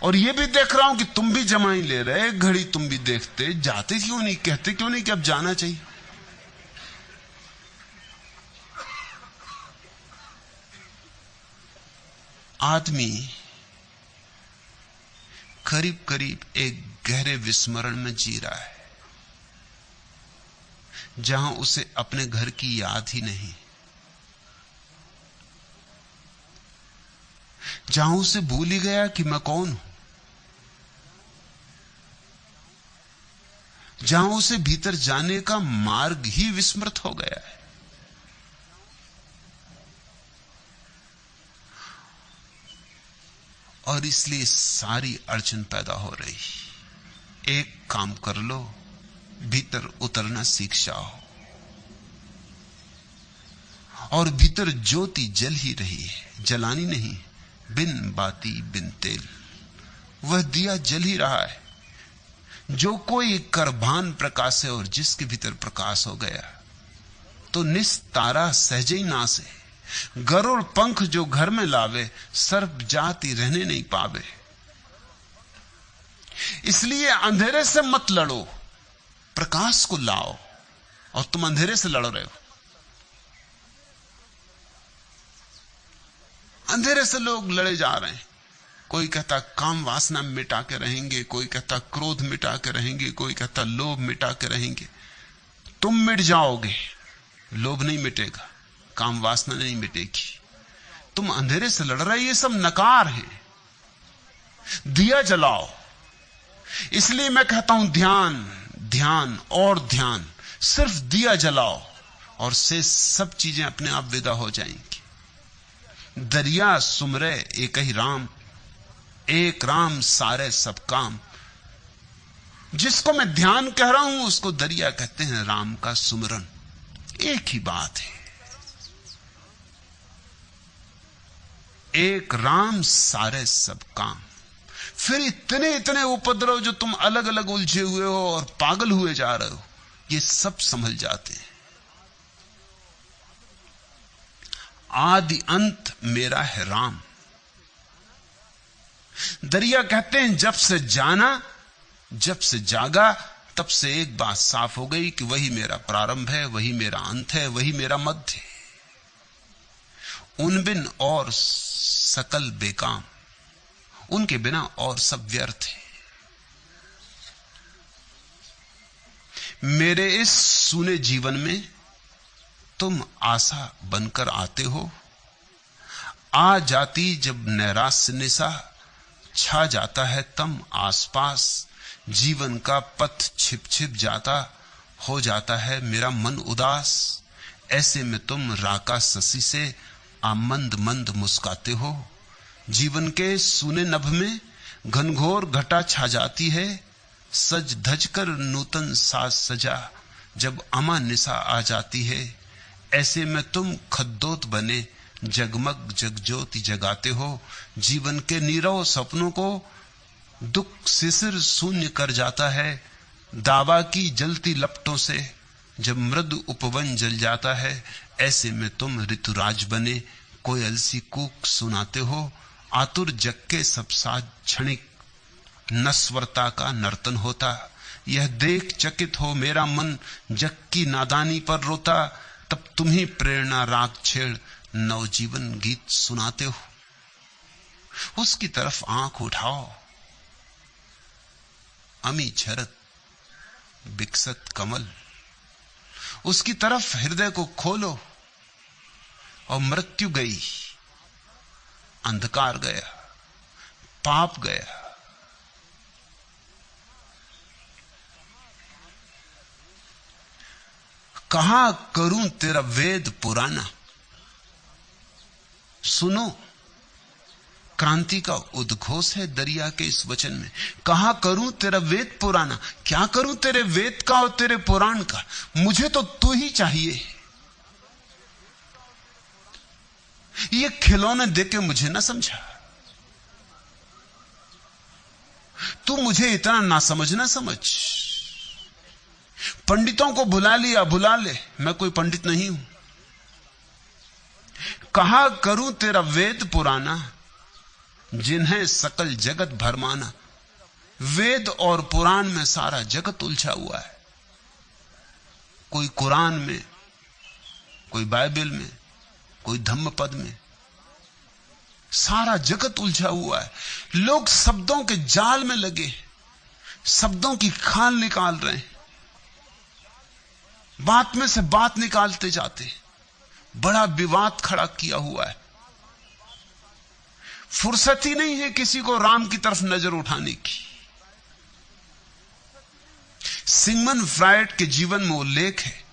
और ये भी देख रहा हूं कि तुम भी जमाई ले रहे, घड़ी तुम भी देखते, जाते क्यों नहीं, कहते क्यों नहीं कि अब जाना चाहिए। आदमी करीब करीब एक गहरे विस्मरण में जी रहा है, जहां उसे अपने घर की याद ही नहीं, जहां उसे भूल ही गया कि मैं कौन हूं, जहां उसे भीतर जाने का मार्ग ही विस्मृत हो गया है। और इसलिए सारी अड़चन पैदा हो रही। एक काम कर लो, भीतर उतरना सीख जाओ, और भीतर ज्योति जल ही रही है, जलानी नहीं, बिन बाती बिन तेल, वह दिया जल ही रहा है। जो कोई करभान प्रकाश है, और जिसके भीतर प्रकाश हो गया तो निस्तारा सहज ही नाश है। गरुड़ पंख जो घर में लावे, सर्प जाति रहने नहीं पावे। इसलिए अंधेरे से मत लड़ो, प्रकाश को लाओ, और तुम अंधेरे से लड़ रहे हो। अंधेरे से लोग लड़े जा रहे हैं। कोई कहता काम वासना मिटा के रहेंगे, कोई कहता क्रोध मिटा के रहेंगे, कोई कहता लोभ मिटा के रहेंगे। तुम मिट जाओगे, लोभ नहीं मिटेगा, काम वासना नहीं मिटेगी। तुम अंधेरे से लड़ रहे, ये सब नकार है। दिया जलाओ। इसलिए मैं कहता हूं ध्यान, ध्यान और ध्यान। सिर्फ दिया जलाओ और से सब चीजें अपने आप विदा हो जाएंगी। दरिया सुमरे एक ही राम, एक राम सारे सब काम। जिसको मैं ध्यान कह रहा हूं उसको दरिया कहते हैं, राम का सुमरन एक ही बात है। एक राम सारे सब काम। फिर इतने इतने उपद्रव जो तुम अलग अलग उलझे हुए हो और पागल हुए जा रहे हो, ये सब संभल जाते हैं। आदि अंत मेरा है राम। दरिया कहते हैं जब से जाना, जब से जागा, तब से एक बात साफ हो गई कि वही मेरा प्रारंभ है, वही मेरा अंत है, वही मेरा मध्य है। उन बिन और सकल बेकाम, उनके बिना और सब व्यर्थ है। मेरे इस सूने जीवन में तुम आशा बनकर आते हो। आ जाती जब नैराश्य निशा, छा जाता है तम आसपास। जीवन का पथ छिप छिप जाता, हो जाता है मेरा मन उदास। ऐसे में तुम राका शशि से आमंद मंद मुस्काते हो। जीवन के सूने नभ में घनघोर घटा छा जाती है। सज धज कर नूतन साज सजा, जब अमा निशा आ जाती है। ऐसे में तुम खद्दोत बने जगमग जगज्योति जगाते हो। जीवन के नीरव सपनों को दुख शिशिर शून्य कर जाता है। दावा की जलती लपटों से जब मृदु उपवन जल जाता है। ऐसे में तुम ऋतुराज बने कोयल सी कूक सुनाते हो। आतुर जग के सब साज क्षणिक नस्वरता का नर्तन होता। यह देख चकित हो मेरा मन जग की नादानी पर रोता। तब तुम ही प्रेरणा राग छेड़ नवजीवन गीत सुनाते हो। उसकी तरफ आंख उठाओ, अमी झरत विकसत कमल। उसकी तरफ हृदय को खोलो, और मृत्यु गई, अंधकार गया, पाप गया। कहां करूं तेरा वेद पुराना। सुनो, क्रांति का उद्घोष है दरिया के इस वचन में। कहां करूं तेरा वेद पुराना। क्या करूं तेरे वेद का और तेरे पुराण का। मुझे तो तू ही चाहिए। ये खिलौने देके मुझे ना समझा। तू मुझे इतना ना समझ ना समझ। पंडितों को बुला लिया, बुला ले, मैं कोई पंडित नहीं हूं। कहा करूं तेरा वेद पुराना, जिन्हें सकल जगत भरमाना। वेद और पुराण में सारा जगत उलझा हुआ है। कोई कुरान में, कोई बाइबल में, कोई धम्मपद में, सारा जगत उलझा हुआ है। लोग शब्दों के जाल में लगे, शब्दों की खाल निकाल रहे हैं, बात में से बात निकालते जाते, बड़ा विवाद खड़ा किया हुआ है। फुर्सत ही नहीं है किसी को राम की तरफ नजर उठाने की। सिगमंड फ्रायड के जीवन में उल्लेख है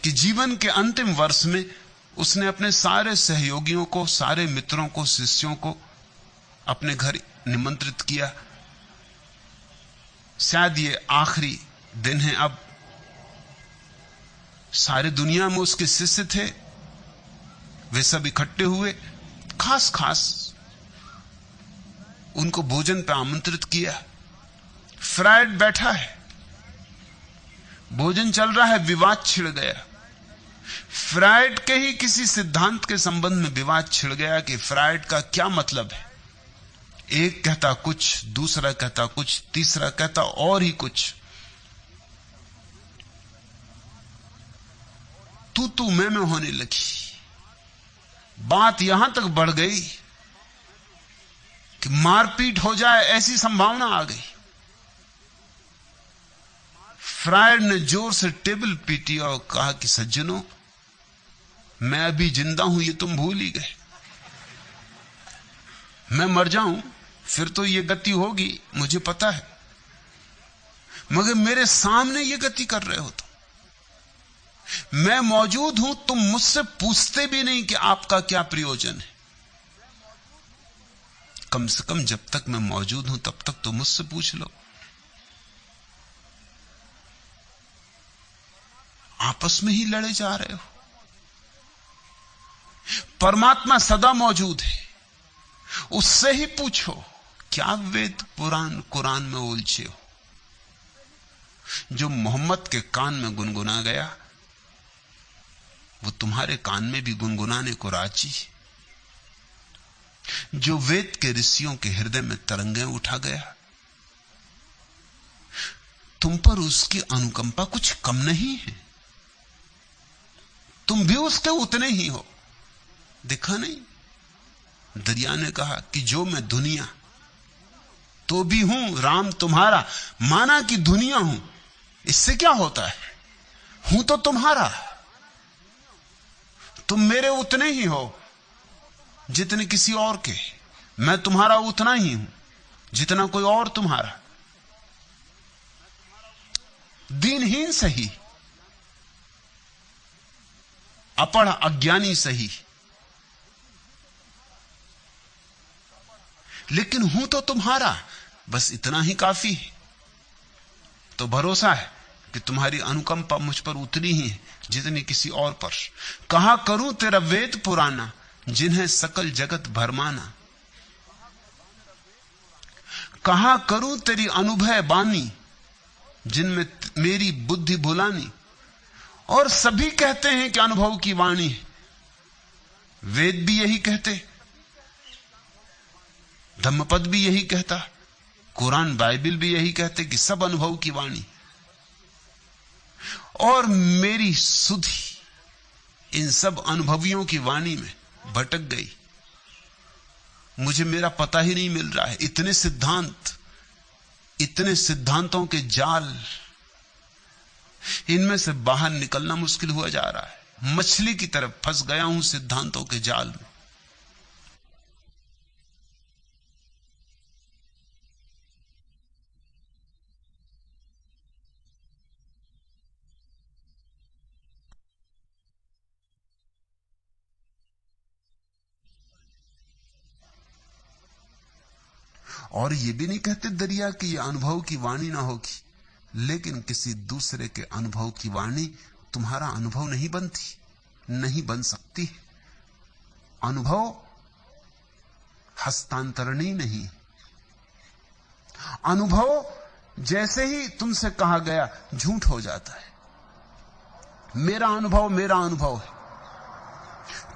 कि जीवन के अंतिम वर्ष में उसने अपने सारे सहयोगियों को, सारे मित्रों को, शिष्यों को अपने घर निमंत्रित किया। शायद ये आखिरी दिन है। अब सारे दुनिया में उसके शिष्य थे, वे सब इकट्ठे हुए, खास खास उनको भोजन पर आमंत्रित किया। फ्रायड बैठा है, भोजन चल रहा है, विवाद छिड़ गया। फ्रायड के ही किसी सिद्धांत के संबंध में विवाद छिड़ गया कि फ्रायड का क्या मतलब है। एक कहता कुछ, दूसरा कहता कुछ, तीसरा कहता और ही कुछ। तू मैं होने लगी। बात यहां तक बढ़ गई कि मारपीट हो जाए ऐसी संभावना आ गई। फ्रायड ने जोर से टेबल पीटी और कहा कि सज्जनों, मैं अभी जिंदा हूं ये तुम भूल ही गए। मैं मर जाऊं फिर तो ये गति होगी, मुझे पता है, मगर मेरे सामने ये गति कर रहे हो तुम। मैं मौजूद हूं, तुम मुझसे पूछते भी नहीं कि आपका क्या प्रयोजन है। कम से कम जब तक मैं मौजूद हूं तब तक तो मुझसे पूछ लो। आपस में ही लड़े जा रहे हो। परमात्मा सदा मौजूद है, उससे ही पूछो। क्या वेद पुराण कुरान में उलझे हो? जो मोहम्मद के कान में गुनगुना गया वो तुम्हारे कान में भी गुनगुनाने को राजी है। जो वेद के ऋषियों के हृदय में तरंगें उठा गया, तुम पर उसकी अनुकंपा कुछ कम नहीं है। तुम भी उसके उतने ही हो। देखा नहीं, दरिया ने कहा कि जो मैं दुनिया तो भी हूं राम तुम्हारा। माना कि दुनिया हूं, इससे क्या होता है? हूं तो तुम्हारा। तुम मेरे उतने ही हो जितने किसी और के। मैं तुम्हारा उतना ही हूं जितना कोई और तुम्हारा। दीनहीन सही, अपढ़ अज्ञानी सही, लेकिन हूं तो तुम्हारा। बस इतना ही काफी है। तो भरोसा है कि तुम्हारी अनुकंपा मुझ पर उतनी ही है जितनी किसी और पर। कहा करूं तेरा वेद पुराना, जिन्हें सकल जगत भरमाना। कहा करूं तेरी अनुभव बानी, जिनमें मेरी बुद्धि भुलानी। और सभी कहते हैं कि अनुभव की वाणी है। वेद भी यही कहते, धम्मपद भी यही कहता, कुरान बाइबल भी यही कहते कि सब अनुभव की वाणी। और मेरी सुधि इन सब अनुभवियों की वाणी में भटक गई। मुझे मेरा पता ही नहीं मिल रहा है। इतने सिद्धांत, इतने सिद्धांतों के जाल, इनमें से बाहर निकलना मुश्किल हुआ जा रहा है। मछली की तरह फंस गया हूं सिद्धांतों के जाल में। और ये भी नहीं कहते दरिया कि ये अनुभव की वाणी ना होगी, लेकिन किसी दूसरे के अनुभव की वाणी तुम्हारा अनुभव नहीं बनती, नहीं बन सकती। अनुभव हस्तांतरणीय नहीं। अनुभव जैसे ही तुमसे कहा गया झूठ हो जाता है। मेरा अनुभव है।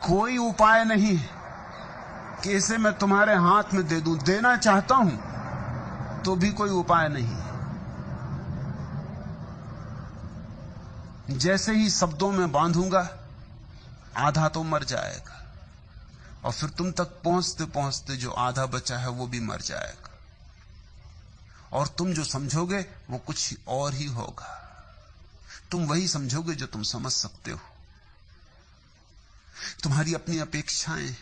कोई उपाय नहीं है कि इसे मैं तुम्हारे हाथ में दे दूं। देना चाहता हूं तो भी कोई उपाय नहीं। जैसे ही शब्दों में बांधूंगा, आधा तो मर जाएगा, और फिर तुम तक पहुंचते पहुंचते जो आधा बचा है वो भी मर जाएगा, और तुम जो समझोगे वो कुछ और ही होगा। तुम वही समझोगे जो तुम समझ सकते हो। तुम्हारी अपनी अपेक्षाएं,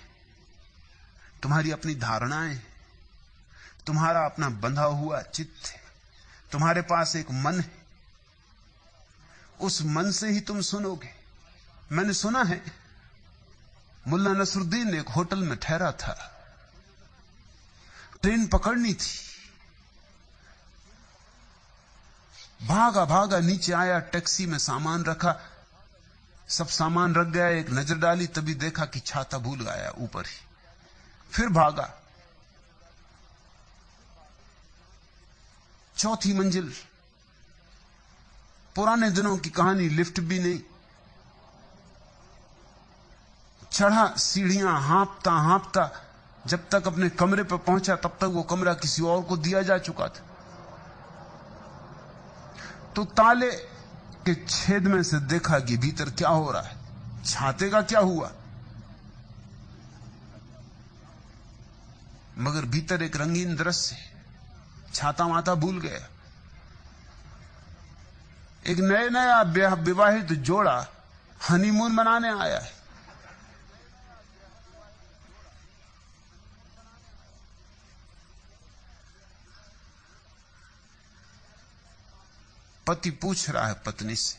तुम्हारी अपनी धारणाएं, तुम्हारा अपना बंधा हुआ चित्त है, तुम्हारे पास एक मन है, उस मन से ही तुम सुनोगे। मैंने सुना है, मुल्ला नसरुद्दीन एक होटल में ठहरा था, ट्रेन पकड़नी थी, भागा भागा नीचे आया, टैक्सी में सामान रखा, सब सामान रख गया, एक नजर डाली, तभी देखा कि छाता भूल गया ऊपर ही। फिर भागा, चौथी मंजिल, पुराने दिनों की कहानी, लिफ्ट भी नहीं, चढ़ा सीढ़ियां हाँपता हाँपता, जब तक अपने कमरे पर पहुंचा तब तक वो कमरा किसी और को दिया जा चुका था। तो ताले के छेद में से देखा कि भीतर क्या हो रहा है, छाते का क्या हुआ, मगर भीतर एक रंगीन दृश्य, छाता माता भूल गया। एक नए नया विवाहित जोड़ा हनीमून मनाने आया है। पति पूछ रहा है पत्नी से,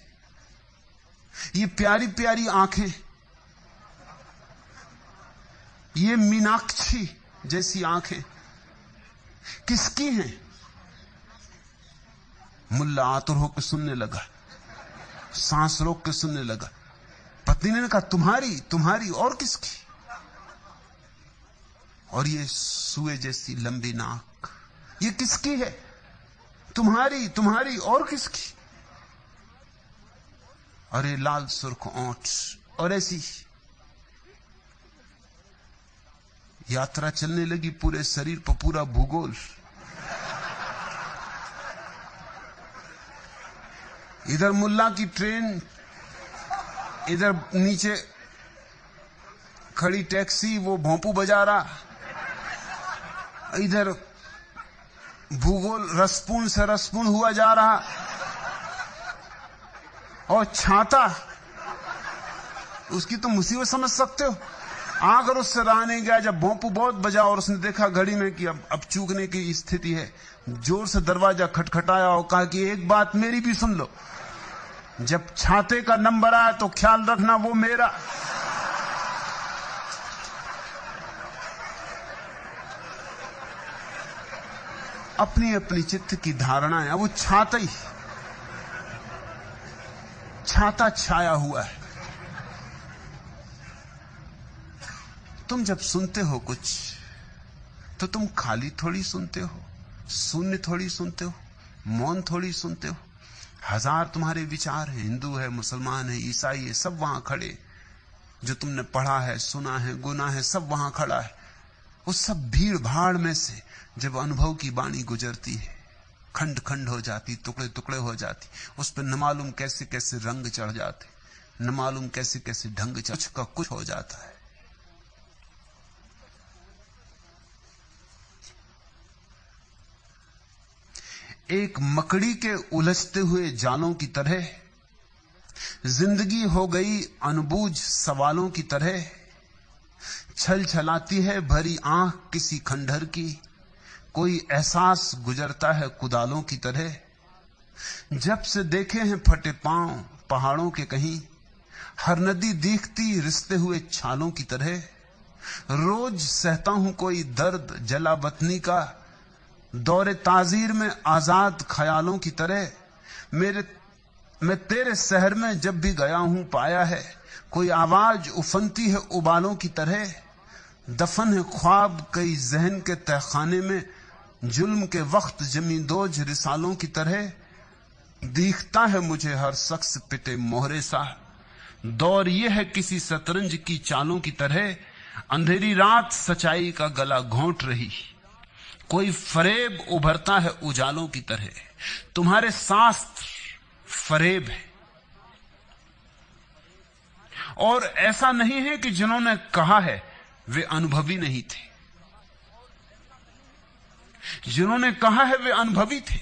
ये प्यारी प्यारी आंखें, ये मीनाक्षी जैसी आंखें किसकी हैं? मुल्ला आतुर होकर सुनने लगा, सांस रोक के सुनने लगा। पत्नी ने कहा, तुम्हारी तुम्हारी और किसकी? और ये सुए जैसी लंबी नाक, ये किसकी है? तुम्हारी तुम्हारी और किसकी? अरे लाल सुर्ख ओंठ, और ऐसी यात्रा चलने लगी, पूरे शरीर पर पूरा भूगोल। इधर मुल्ला की ट्रेन, इधर नीचे खड़ी टैक्सी, वो भोंपू बजा रहा, इधर भूगोल रसपूर्ण से रसपूर्ण हुआ जा रहा, और छाता, उसकी तो मुसीबत समझ सकते हो। अगर उससे रहा नहीं गया, जब भोंपू बहुत बजा और उसने देखा घड़ी में कि अब चूकने की स्थिति है, जोर से दरवाजा खटखटाया और कहा कि एक बात मेरी भी सुन लो, जब छाते का नंबर आया तो ख्याल रखना वो मेरा। अपनी अपनी चित्त की धारणाएं, वो छाता छाया हुआ है। तुम जब सुनते हो कुछ तो तुम खाली थोड़ी सुनते हो, शून्य थोड़ी सुनते हो, मौन थोड़ी सुनते हो। हजार तुम्हारे विचार हैं, हिंदू है, मुसलमान है, ईसाई है, सब वहां खड़े, जो तुमने पढ़ा है, सुना है, गुना है, सब वहां खड़ा है। उस सब भीड़ भाड़ में से जब अनुभव की वाणी गुजरती है, खंड खंड हो जाती, टुकड़े टुकड़े हो जाती, उस पर न मालूम कैसे कैसे रंग चढ़ जाते, न मालूम कैसे कैसे ढंग कुछ का कुछ हो जाता है। एक मकड़ी के उलझते हुए जालों की तरह जिंदगी हो गई अनबूझ सवालों की तरह, छल छलाती है भरी आंख किसी खंडहर की, कोई एहसास गुजरता है कुदालों की तरह। जब से देखे हैं फटे पांव पहाड़ों के कहीं, हर नदी दिखती रिश्ते हुए छालों की तरह। रोज सहता हूं कोई दर्द जला वतनी का, दौरे ताजीर में आजाद ख्यालों की तरह। मैं तेरे शहर में जब भी गया हूं पाया है, कोई आवाज उफनती है उबालों की तरह। दफन है ख्वाब कई जहन के तहखाने में, जुल्म के वक्त जमींदोज रिसालों की तरह। दिखता है मुझे हर शख्स पिटे मोहरे सा, दौर ये है किसी शतरंज की चालों की तरह। अंधेरी रात सच्चाई का गला घोंट रही, कोई फरेब उभरता है उजालों की तरह। तुम्हारे शास्त्र फरेब है। और ऐसा नहीं है कि जिन्होंने कहा है वे अनुभवी नहीं थे, जिन्होंने कहा है वे अनुभवी थे।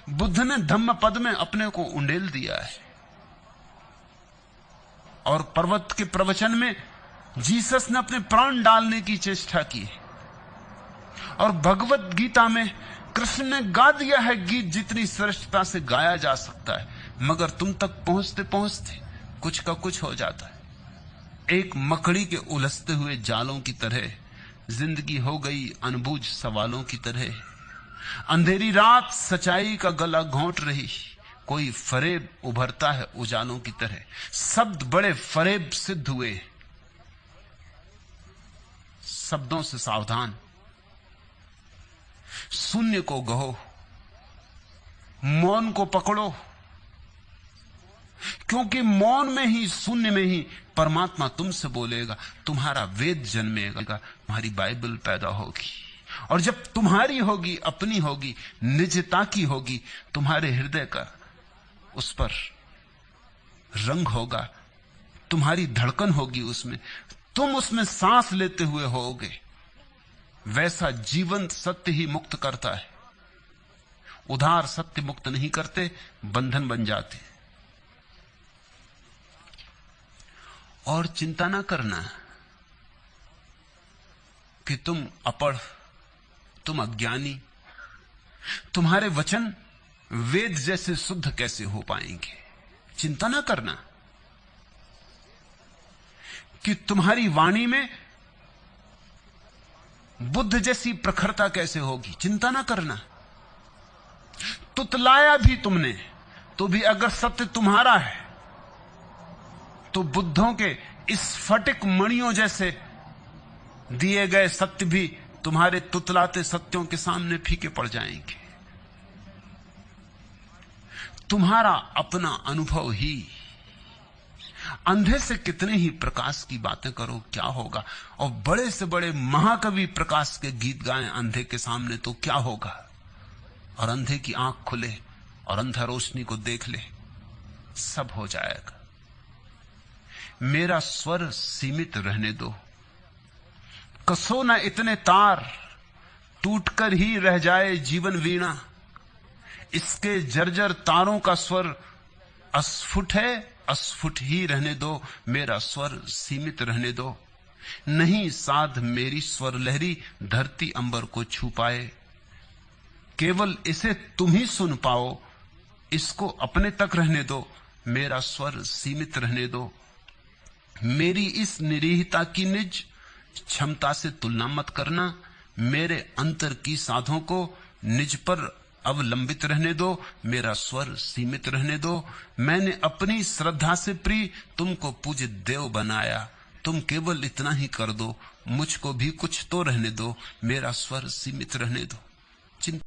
बुद्ध ने धम्म पद में अपने को उंडेल दिया है, और पर्वत के प्रवचन में जीसस ने अपने प्राण डालने की चेष्टा की है, और भगवत गीता में कृष्ण ने गा दिया है गीत जितनी श्रेष्ठता से गाया जा सकता है, मगर तुम तक पहुंचते पहुंचते कुछ का कुछ हो जाता है। एक मकड़ी के उलझते हुए जालों की तरह जिंदगी हो गई अनबूझ सवालों की तरह। अंधेरी रात सच्चाई का गला घोंट रही, कोई फरेब उभरता है उजालों की तरह। शब्द बड़े फरेब सिद्ध हुए। शब्दों से सावधान। शून्य को गहो, मौन को पकड़ो, क्योंकि मौन में ही, शून्य में ही परमात्मा तुमसे बोलेगा। तुम्हारा वेद जन्मेगा, तुम्हारी बाइबल पैदा होगी, और जब तुम्हारी होगी, अपनी होगी, निजता की होगी, तुम्हारे हृदय का उस पर रंग होगा, तुम्हारी धड़कन होगी उसमें, तुम उसमें सांस लेते हुए होगे। वैसा जीवंत सत्य ही मुक्त करता है। उधार सत्य मुक्त नहीं करते, बंधन बन जाते। और चिंता ना करना कि तुम अपढ़, तुम अज्ञानी, तुम्हारे वचन वेद जैसे शुद्ध कैसे हो पाएंगे। चिंता ना करना कि तुम्हारी वाणी में बुद्ध जैसी प्रखरता कैसे होगी। चिंता ना करना। तुतलाया भी तुमने तो भी अगर सत्य तुम्हारा है तो बुद्धों के स्फटिक मणियों जैसे दिए गए सत्य भी तुम्हारे तुतलाते सत्यों के सामने फीके पड़ जाएंगे। तुम्हारा अपना अनुभव ही। अंधे से कितने ही प्रकाश की बातें करो, क्या होगा। और बड़े से बड़े महाकवि प्रकाश के गीत गाएं अंधे के सामने तो क्या होगा। और अंधे की आंख खुले और अंधा रोशनी को देख ले, सब हो जाएगा। मेरा स्वर सीमित रहने दो, कसो न इतने तार, टूटकर ही रह जाए जीवन वीणा। इसके जर्जर तारों का स्वर अस्फुट है, अस्फुट ही रहने दो। मेरा स्वर सीमित रहने दो। नहीं साध मेरी स्वर लहरी धरती अंबर को छू पाए। केवल इसे तुम ही सुन पाओ, इसको अपने तक रहने दो। मेरा स्वर सीमित रहने दो। मेरी इस निरीहता की निज क्षमता से तुलना मत करना। मेरे अंतर की साधों को निज पर अवलंबित रहने दो। मेरा स्वर सीमित रहने दो। मैंने अपनी श्रद्धा से प्रिय तुमको पूज्य देव बनाया। तुम केवल इतना ही कर दो, मुझको भी कुछ तो रहने दो। मेरा स्वर सीमित रहने दो। चिंता